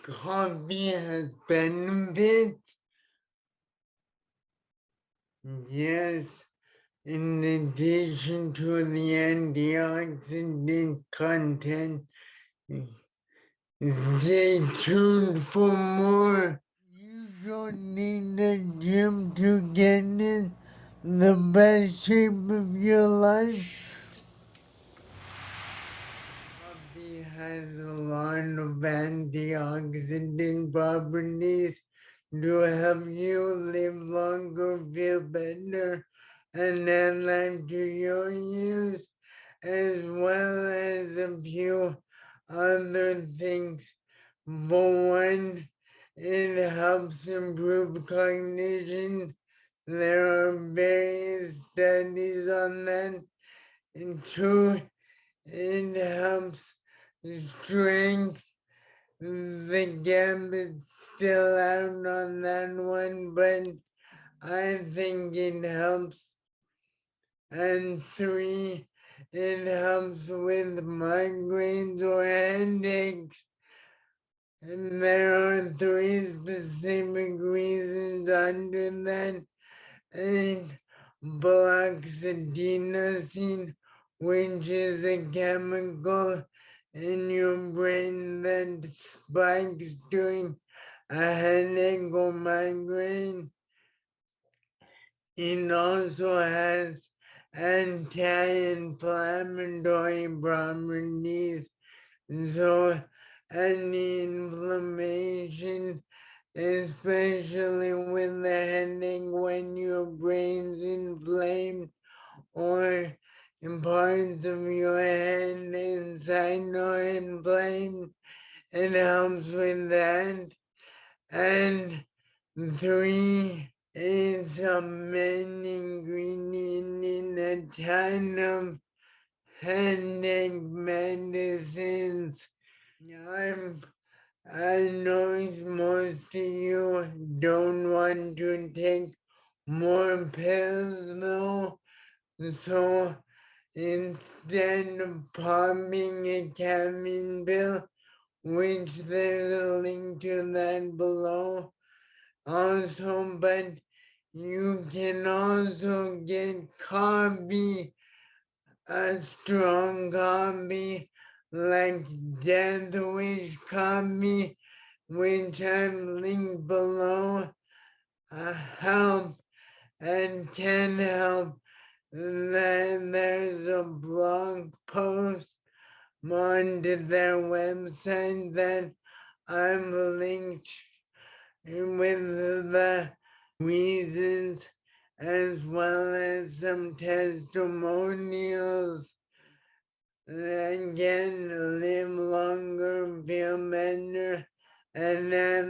coffee has benefits. Yes, in addition to the antioxidant content, stay tuned for more. You don't need a gym to get in the best shape of your life. Coffee has a lot of antioxidant properties to help you live longer, feel better, and add life to your use, as well as a few other things. For one, it helps improve cognition. There are various studies on that. And two, it helps strength. The gap is still out on that one, but I think it helps. And three, it helps with migraines or headaches. And there are three specific reasons under that. It blocks adenosine, which is a chemical in your brain that spikes during a headache or migraine. It also has anti-inflammatory properties, so any inflammation, especially with the headache when your brain's inflamed or in parts of your head inside are inflamed, it helps with that. And three, it's a main ingredient in a ton of headache medicines. I know most of you don't want to take more pills though, so instead of popping a caffeine pill, which there's a link to that below also, but you can also get coffee, a strong coffee like Deathwish Coffee, which I've linked below, help and can help. Then there's a blog post onto their website that I'm linked with the reasons as well as some testimonials. Again, live longer, feel better, and add